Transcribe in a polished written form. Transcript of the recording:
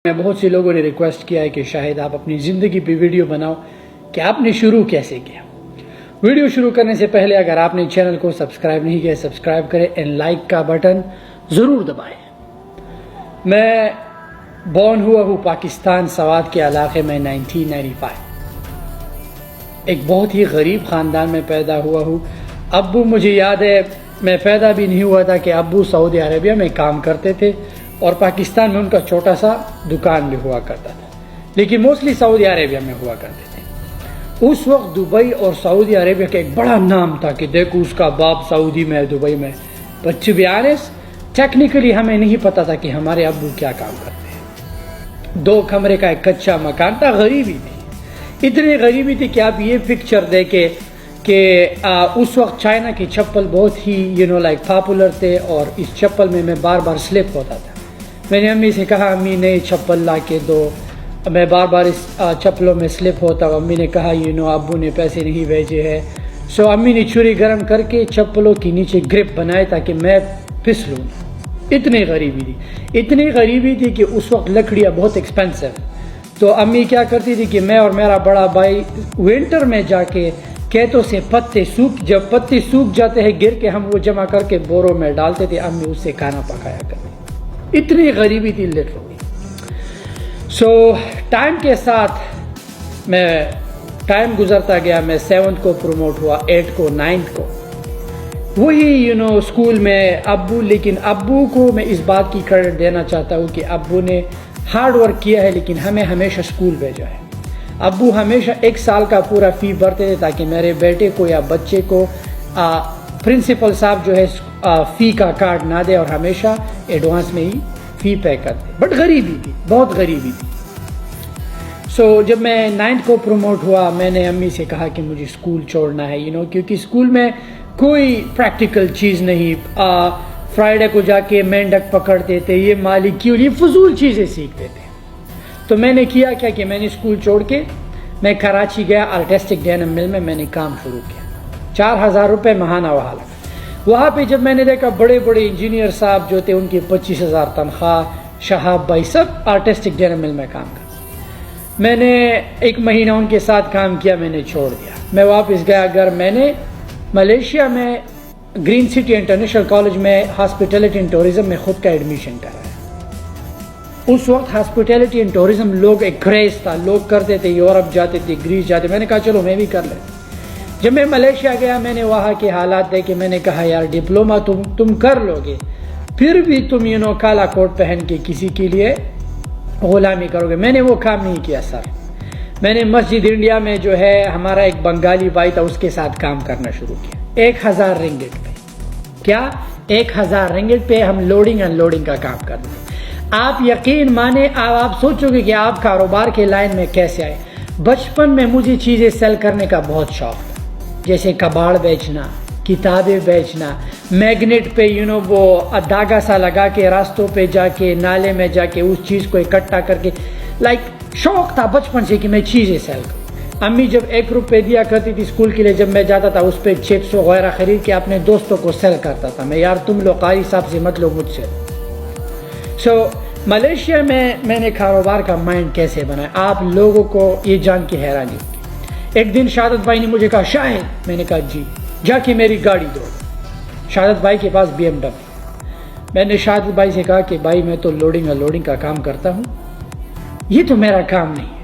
میں بہت سے لوگوں نے ریکویسٹ کیا ہے کہ شاہد آپ اپنی زندگی پہ ویڈیو بناؤ کہ آپ نے شروع کیسے کیا۔ ویڈیو شروع کرنے سے پہلے اگر آپ نے چینل کو سبسکرائب نہیں کیا سبسکرائب کریں اینڈ لائک کا بٹن ضرور دبائیں۔ میں بورن ہوا ہوں پاکستان سوات کے علاقے میں 1995۔ ایک بہت ہی غریب خاندان میں پیدا ہوا ہوں۔ ابو مجھے یاد ہے میں پیدا بھی نہیں ہوا تھا کہ ابو سعودی عربیہ میں کام کرتے تھے اور پاکستان میں ان کا چھوٹا سا دکان بھی ہوا کرتا تھا، لیکن موسٹلی سعودی عربیہ میں ہوا کرتے تھے۔ اس وقت دبئی اور سعودی عربیہ کا ایک بڑا نام تھا کہ دیکھو اس کا باپ سعودی میں دبئی میں، but to be honest technically ہمیں نہیں پتا تھا کہ ہمارے ابو کیا کام کرتے ہیں۔ 2 کمرے کا ایک کچا مکان تھا، غریبی تھی، اتنی غریبی تھی کہ آپ یہ پکچر دیکھیں کہ اس وقت چائنا کی چپل بہت ہی پاپولر تھے اور اس چپل میں بار بار سلپ ہوتا تھا۔ میں نے امی سے کہا امی نئی چپل لا کے دو، میں بار بار اس چپلوں میں سلپ ہوتا ہوں۔ امی نے کہا ابو نے پیسے نہیں بھیجے ہیں، سو امی نے چھری گرم کر کے چپلوں کے نیچے گرپ بنائے تاکہ میں پھسلوں۔ اتنی غریبی تھی کہ اس وقت لکڑیاں بہت ایکسپینسو، تو امی کیا کرتی تھی کہ میں اور میرا بڑا بھائی ونٹر میں جا کے کھیتوں سے جب پتے سوکھ جاتے ہیں گر کے ہم وہ جمع کر کے بوروں میں ڈالتے تھے، امی اس سے کھانا پکایا کرتی۔ اتنی غریبی تھی لٹرلی۔ سو ٹائم کے ساتھ ٹائم گزرتا گیا، میں 7th کو پروموٹ ہوا، 8th کو، 9th کو، وہی اسکول میں لیکن ابو کو میں اس بات کی کریڈٹ دینا چاہتا ہوں کہ ابو نے ہارڈ ورک کیا ہے لیکن ہمیں ہمیشہ اسکول بھیجا ہے۔ ابو ہمیشہ 1 سال کا پورا فی بھرتے تھے تاکہ میرے بیٹے کو یا بچے کو پرنسپل صاحب جو ہے فی کا کارڈ نہ دے اور ہمیشہ ایڈوانس میں ہی فی پے کرتے، بٹ غریبی تھی، بہت غریبی تھی۔ سو جب میں 9th کو پروموٹ ہوا میں نے امی سے کہا کہ مجھے اسکول چھوڑنا ہے کیونکہ اسکول میں کوئی پریکٹیکل چیز نہیں، فرائیڈے کو جا کے مینڈک پکڑتے تھے، یہ مالک کی فضول چیزیں سیکھتے تھے۔ تو میں نے کیا کہ میں نے اسکول چھوڑ کے میں کراچی گیا، آرٹسٹک ڈینم مل میں نے کام شروع کیا، 4000 روپے ماہانہ وہاں لگا۔ وہاں پہ جب میں نے دیکھا بڑے بڑے انجینئر صاحب جو تھے ان کی 25,000 تنخواہ، شہاب بھائی سب آرٹسٹک ڈینم مل میں کام کرتے۔ میں نے 1 مہینہ ان کے ساتھ کام کیا، میں نے چھوڑ دیا، میں واپس گیا گھر۔ میں نے ملیشیا میں گرین سٹی انٹرنیشنل کالج میں ہاسپٹیلٹی اینڈ ٹورزم میں خود کا ایڈمیشن کرایا۔ اس وقت ہاسپٹیلٹی اینڈ ٹورزم لوگ ایک کریز تھا، لوگ کرتے تھے، یورپ جاتے تھے، گریس جاتے، میں نے کہا چلو میں بھی کر لیتا۔ جب میں ملیشیا گیا میں نے وہاں کے حالات دیکھے، میں نے کہا یار ڈپلومہ تم کر لو گے، پھر بھی تم کالا کوٹ پہن کے کسی کے لیے غلامی کرو گے۔ میں نے وہ کام نہیں کیا سر۔ میں نے مسجد انڈیا میں جو ہے ہمارا ایک بنگالی بھائی تھا، اس کے ساتھ کام کرنا شروع کیا، 1000 رنگٹ پہ۔ کیا 1000 رنگٹ پہ ہم لوڈنگ ان لوڈنگ کا کام کرتے ہیں۔ آپ یقین مانیں، آپ سوچو گے کہ آپ کاروبار کے لائن میں کیسے آئے۔ بچپن میں مجھے چیزیں سیل کرنے کا بہت شوق تھا، جیسے کباڑ بیچنا، کتابیں بیچنا، میگنیٹ پہ وہ دھاگا سا لگا کے راستوں پہ جا کے نالے میں جا کے اس چیز کو اکٹھا کر کے شوق تھا بچپن سے کہ میں چیزیں سیل کروں۔ امی جب 1 روپے دیا کرتی تھی اسکول کے لیے، جب میں جاتا تھا اس پہ چپس وغیرہ خرید کے اپنے دوستوں کو سیل کرتا تھا میں، یار تم لوگ قاری صاحب سے مت لو، مجھ سے۔ سو ملیشیا میں نے کاروبار کا مائنڈ کیسے بنایا، آپ لوگوں کو یہ جان کے حیرانی ہوگی۔ ایک دن شہادت بھائی نے مجھے کہا شاہد، میں نے کہا جی، جا کے میری گاڑی دو۔ شہادت بھائی کے پاس BMW۔ میں نے شہادت بھائی سے کہا کہ بھائی میں تو لوڈنگ اور لوڈنگ کا کام کرتا ہوں، یہ تو میرا کام نہیں ہے۔